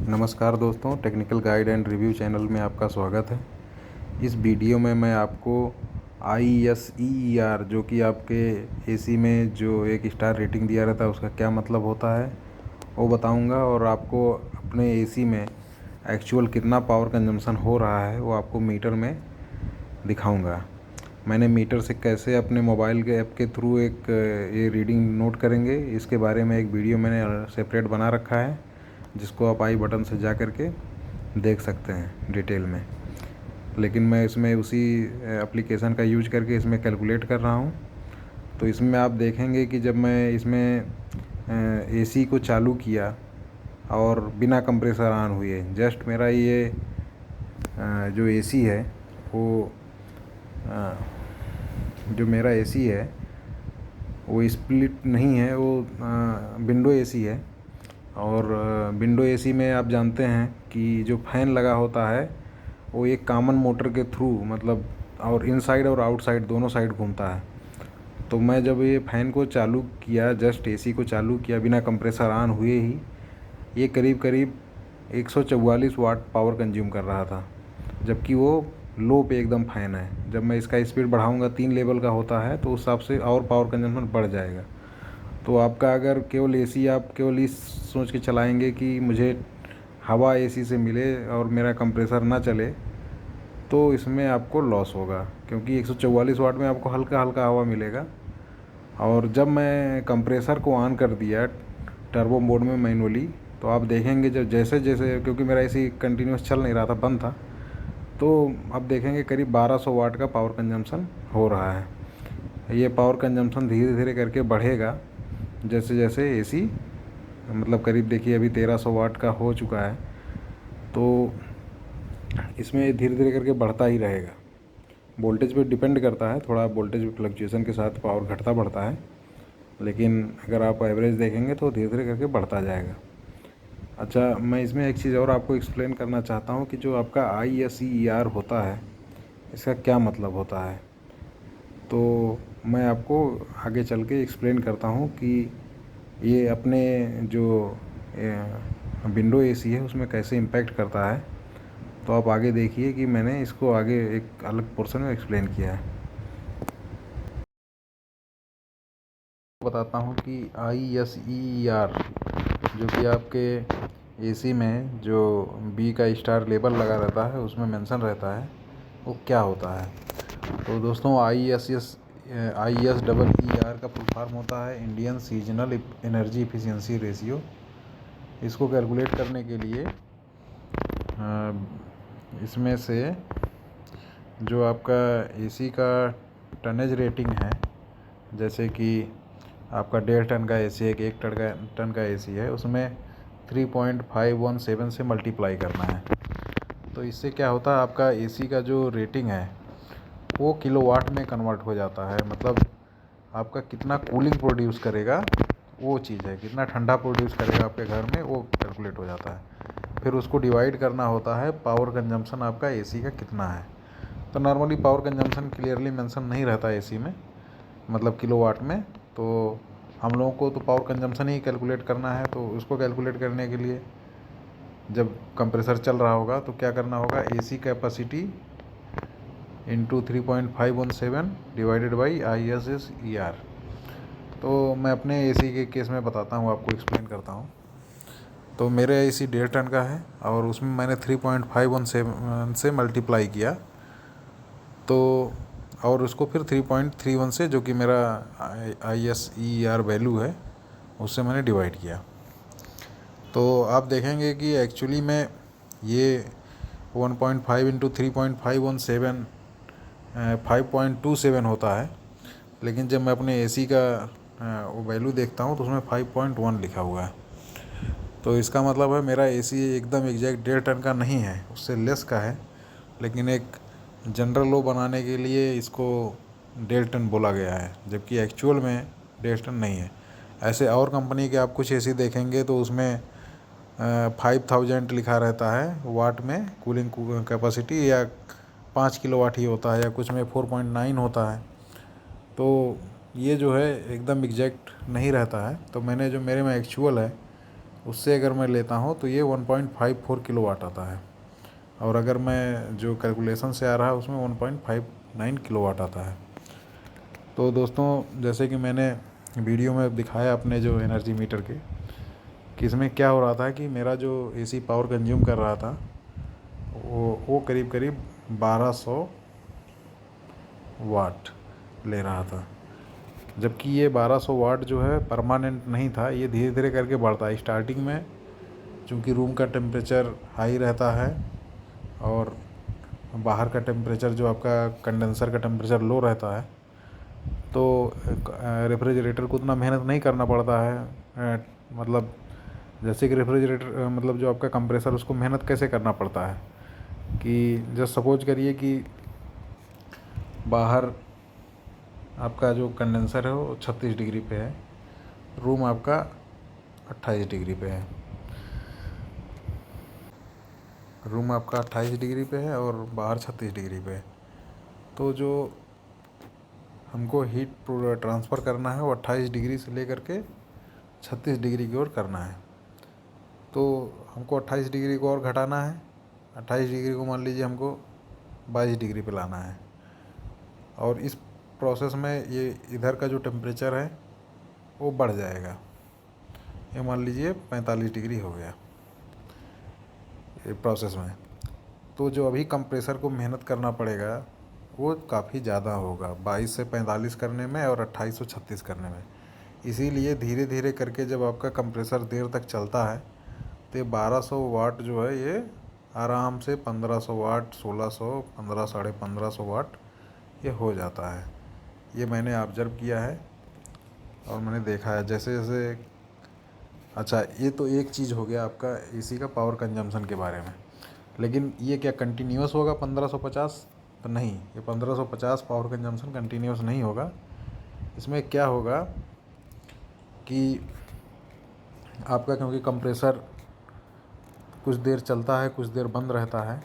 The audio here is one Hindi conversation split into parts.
नमस्कार दोस्तों, technical guide and review channel में आपका स्वागत है। इस वीडियो में मैं आपको ISEER जो कि आपके एसी में जो एक स्टार रेटिंग दिया रहता है उसका क्या मतलब होता है वो बताऊंगा, और आपको अपने एसी में एक्चुअल कितना पावर कंजम्पशन हो रहा है वो आपको मीटर में दिखाऊंगा। मैंने मीटर से कैसे अपने मोबाइल के ऐप के थ्रू एक ये रीडिंग नोट करेंगे, इसके बारे में एक वीडियो मैंने सेपरेट बना रखा है, जिसको आप आई बटन से जा कर के देख सकते हैं डिटेल में। लेकिन मैं इसमें उसी एप्लीकेशन का यूज करके इसमें कैलकुलेट कर रहा हूँ। तो इसमें आप देखेंगे कि जब मैं इसमें एसी को चालू किया और बिना कंप्रेसर ऑन हुए जस्ट मेरा ये जो एसी है वो जो मेरा एसी है वो स्प्लिट नहीं है, वो विंडो एसी है। और विंडो एसी में आप जानते हैं कि जो फ़ैन लगा होता है वो एक कॉमन मोटर के थ्रू, मतलब और इनसाइड और आउटसाइड दोनों साइड घूमता है। तो मैं जब ये फ़ैन को चालू किया, जस्ट एसी को चालू किया बिना कंप्रेसर ऑन हुए ही, ये करीब करीब 144 वाट पावर कंज्यूम कर रहा था, जबकि वो लो पे एकदम फ़ैन है। जब मैं इसका स्पीड बढ़ाऊंगा, 3 लेवल का होता है, तो उस हिसाब से और पावर कंजम्पशन बढ़ जाएगा। तो आपका अगर केवल एसी आप केवल इस सोच के चलाएंगे कि मुझे हवा एसी से मिले और मेरा कंप्रेसर ना चले, तो इसमें आपको लॉस होगा, क्योंकि 144 वाट में आपको हल्का हल्का हवा मिलेगा। और जब मैं कंप्रेसर को ऑन कर दिया टर्बो मोड में मैनुअली, तो आप देखेंगे जब जैसे जैसे, क्योंकि मेरा एसी कंटिन्यूस चल नहीं रहा था, बंद था, तो आप देखेंगे करीब 1200 वाट का पावर कंजम्पशन हो रहा है। ये पावर कंजम्पशन धीरे धीरे करके बढ़ेगा जैसे जैसे एसी, मतलब करीब देखिए अभी 1300 वाट का हो चुका है, तो इसमें धीरे धीरे करके बढ़ता ही रहेगा। वोल्टेज पे डिपेंड करता है, थोड़ा वोल्टेज फ्लक्चुएशन के साथ पावर घटता बढ़ता है, लेकिन अगर आप एवरेज देखेंगे तो धीरे धीरे करके बढ़ता जाएगा। अच्छा, मैं इसमें एक चीज़ और आपको एक्सप्लेन करना चाहता हूँ कि जो आपका ISEER होता है इसका क्या मतलब होता है। तो मैं आपको आगे चल के एक्सप्लेन करता हूँ कि ये अपने जो विंडो एसी है उसमें कैसे इम्पैक्ट करता है। तो आप आगे देखिए कि मैंने इसको आगे एक अलग पोर्शन में एक्सप्लेन किया है। बताता हूँ कि ISEER जो कि आपके एसी में जो बी का स्टार लेबल लगा रहता है उसमें मेंशन रहता है, वो क्या होता है। तो दोस्तों, ISEER का फुल फॉर्म होता है Indian seasonal energy efficiency ratio. इसको कैलकुलेट करने के लिए इसमें से जो आपका एसी का टनेज रेटिंग है, जैसे कि आपका 1.5 टन का एसी है कि 1 टन का एसी है, उसमें 3.517 से मल्टीप्लाई करना है। तो इससे क्या होता है, आपका एसी का जो रेटिंग है वो किलोवाट में कन्वर्ट हो जाता है। मतलब आपका कितना कूलिंग प्रोड्यूस करेगा वो चीज़ है, कितना ठंडा प्रोड्यूस करेगा आपके घर में, वो कैलकुलेट हो जाता है। फिर उसको डिवाइड करना होता है पावर कंजम्पशन आपका एसी का कितना है। तो normally power consumption clearly mention नहीं रहता है एसी में, मतलब किलोवाट में। तो हम लोगों को तो पावर कंजम्पशन ही कैलकुलेट करना है। तो उसको कैलकुलेट करने के लिए जब कंप्रेसर चल रहा होगा तो क्या करना होगा, AC capacity into 3.517 divided by ISEER। तो मैं अपने एसी के केस में बताता हूँ, आपको एक्सप्लेन करता हूँ। तो मेरे एसी 1.5 टन का है और उसमें मैंने 3.517 से मल्टीप्लाई किया, तो और उसको फिर 3.31 से, जो कि मेरा ISEER वैल्यू है, उससे मैंने डिवाइड किया। तो आप देखेंगे कि एक्चुअली में ये 1.5 इंटू 3.517 5.27 होता है, लेकिन जब मैं अपने एसी का वो वैल्यू देखता हूँ तो उसमें 5.1 लिखा हुआ है। तो इसका मतलब है मेरा एसी एकदम एग्जैक्ट 1.5 टन का नहीं है, उससे लेस का है, लेकिन एक जनरल लो बनाने के लिए इसको 1.5 टन बोला गया है, जबकि एक्चुअल में 1.5 टन नहीं है। ऐसे और कंपनी के आप कुछ एसी देखेंगे तो उसमें 5000 लिखा रहता है वाट में कूलिंग कैपेसिटी, या 5 किलोवाट ही होता है, या कुछ में 4.9 होता है। तो ये जो है एकदम एग्जैक्ट नहीं रहता है। तो मैंने जो मेरे में एक्चुअल है उससे अगर मैं लेता हूँ तो ये 1.54 किलोवाट आता है, और अगर मैं जो कैलकुलेशन से आ रहा है उसमें 1.59 किलोवाट आता है। तो दोस्तों, जैसे कि मैंने वीडियो में दिखाया अपने जो एनर्जी मीटर के, कि इसमें क्या हो रहा था कि मेरा जो एसी पावर कंज्यूम कर रहा था वो करीब करीब 1200 वाट ले रहा था। जबकि ये 1200 वाट जो है परमानेंट नहीं था, ये धीरे धीरे करके बढ़ता है। स्टार्टिंग में चूँकि रूम का टेम्परेचर हाई रहता है और बाहर का टेम्परेचर जो आपका कंडेंसर का टेम्परेचर लो रहता है, तो रेफ्रिजरेटर को उतना मेहनत नहीं करना पड़ता है। मतलब जैसे कि रेफ्रिजरेटर मतलब जो आपका कंप्रेसर, उसको मेहनत कैसे करना पड़ता है कि जस्ट सपोज करिए कि बाहर आपका जो कंडेंसर है वो 36 डिग्री पे है, रूम आपका 28 डिग्री पे है। रूम आपका 28 डिग्री पे है और बाहर 36 डिग्री पे है। तो जो हमको हीट ट्रांसफ़र करना है वो 28 डिग्री से लेकर के 36 डिग्री की ओर करना है। तो हमको 28 डिग्री को और घटाना है। 28 डिग्री को मान लीजिए हमको 22 डिग्री पे लाना है, और इस प्रोसेस में ये इधर का जो टेम्परेचर है वो बढ़ जाएगा। ये मान लीजिए 45 डिग्री हो गया ये प्रोसेस में। तो जो अभी कंप्रेसर को मेहनत करना पड़ेगा वो काफ़ी ज़्यादा होगा, 22 से 45 करने में और 28 से 36 करने में। इसीलिए धीरे धीरे करके जब आपका कंप्रेसर देर तक चलता है तो 1200 वाट जो है ये आराम से 1500 वाट, 1600, 15, 1550 वाट ये हो जाता है। ये मैंने ऑब्ज़र्व किया है और मैंने देखा है। जैसे जैसे अच्छा, ये तो एक चीज़ हो गया आपका एसी का पावर कंजम्पशन के बारे में। लेकिन ये क्या कंटिन्यूस होगा 1550? तो नहीं, ये 1550 पावर कंजम्पशन कंटिन्यूस नहीं होगा। इसमें क्या होगा कि आपका, क्योंकि कंप्रेसर कुछ देर चलता है, कुछ देर बंद रहता है,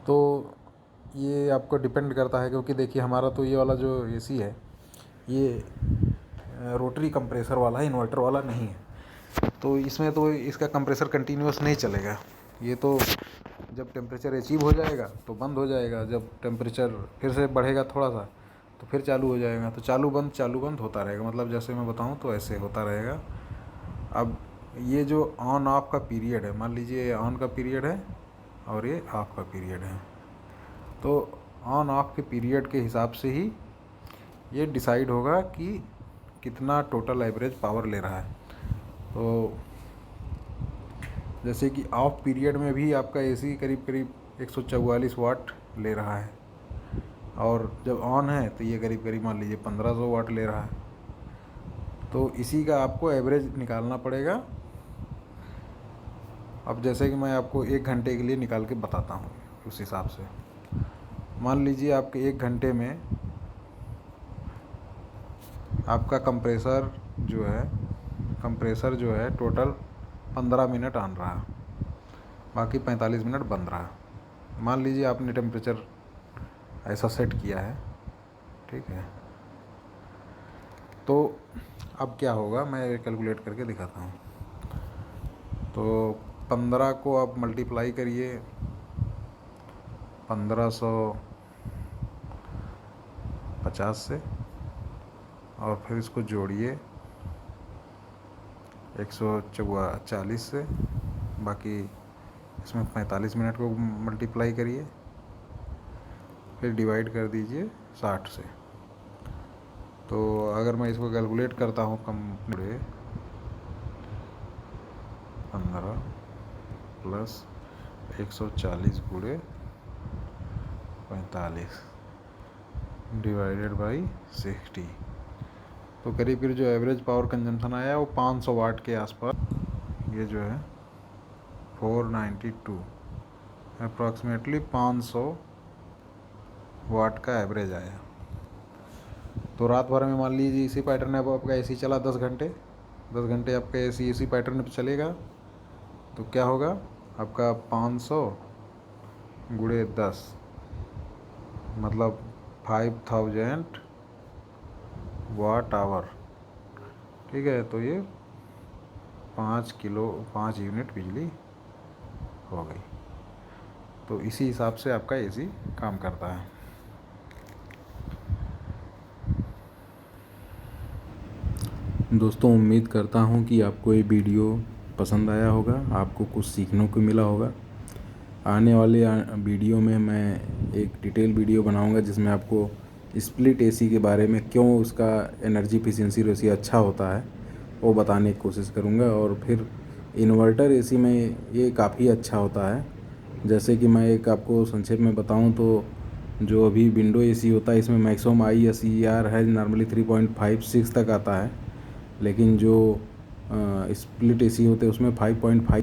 तो ये आपको डिपेंड करता है। क्योंकि देखिए हमारा तो ये वाला जो एसी है ये रोटरी कंप्रेसर वाला है, इन्वर्टर वाला नहीं है। तो इसमें तो इसका कंप्रेसर कंटिन्यूस नहीं चलेगा। ये तो जब टेम्परेचर अचीव हो जाएगा तो बंद हो जाएगा, जब टेम्परेचर फिर से बढ़ेगा थोड़ा सा तो फिर चालू हो जाएगा। तो चालू बंद होता रहेगा। मतलब जैसे मैं बताऊं तो ऐसे होता रहेगा। अब ये जो ऑन ऑफ का पीरियड है, मान लीजिए ये ऑन का पीरियड है और ये ऑफ का पीरियड है, तो ऑन ऑफ के पीरियड के हिसाब से ही ये डिसाइड होगा कि कितना टोटल एवरेज पावर ले रहा है। तो जैसे कि ऑफ पीरियड में भी आपका एसी करीब करीब 144 वाट ले रहा है, और जब ऑन है तो ये करीब करीब मान लीजिए 1500 वाट ले रहा है। तो इसी का आपको एवरेज निकालना पड़ेगा। अब जैसे कि मैं आपको 1 घंटे के लिए निकाल के बताता हूँ उस हिसाब से। मान लीजिए आपके 1 घंटे में आपका कंप्रेसर जो है टोटल 15 मिनट ऑन रहा, बाकी 45 मिनट बंद रहा। मान लीजिए आपने टेम्परेचर ऐसा सेट किया है, ठीक है। तो अब क्या होगा, मैं कैलकुलेट करके दिखाता हूँ। तो 15 को आप मल्टीप्लाई करिए 1550 से, और फिर इसको जोड़िए 144 से, बाकी इसमें 45 मिनट को मल्टीप्लाई करिए, फिर डिवाइड कर दीजिए 60 से। तो अगर मैं इसको कैलकुलेट करता हूँ 15 प्लस 140 गुणे 45 डिवाइडेड बाई 60, तो करीब करीब जो एवरेज पावर कंजम्पशन आया वो 500 वाट के आसपास। ये जो है 492 अप्रॉक्सीमेटली 500 वाट का एवरेज आया। तो रात भर में मान लीजिए इसी पैटर्न में अब आपका एसी चला 10 घंटे, 10 घंटे आपका एसी इसी पैटर्न पे चलेगा, तो क्या होगा आपका 500 गुणे 10 मतलब 5000 वाट आवर, ठीक है। तो ये 5 यूनिट बिजली हो गई। तो इसी हिसाब से आपका एसी काम करता है। दोस्तों, उम्मीद करता हूँ कि आपको ये वीडियो पसंद आया होगा, आपको कुछ सीखने को मिला होगा। आने वाले वीडियो में मैं एक डिटेल वीडियो बनाऊंगा जिसमें आपको स्प्लिट एसी के बारे में, क्यों उसका एनर्जी एफिशिएंसी रेशियो अच्छा होता है, वो बताने की कोशिश करूंगा। और फिर इन्वर्टर एसी में ये काफ़ी अच्छा होता है। जैसे कि मैं एक आपको संक्षेप में बताऊं तो जो अभी विंडो एसी होता है इसमें मैक्सिमम ISER है नॉर्मली 3.56 तक आता है, लेकिन जो स्प्लिट एसी होते हैं उसमें 5.5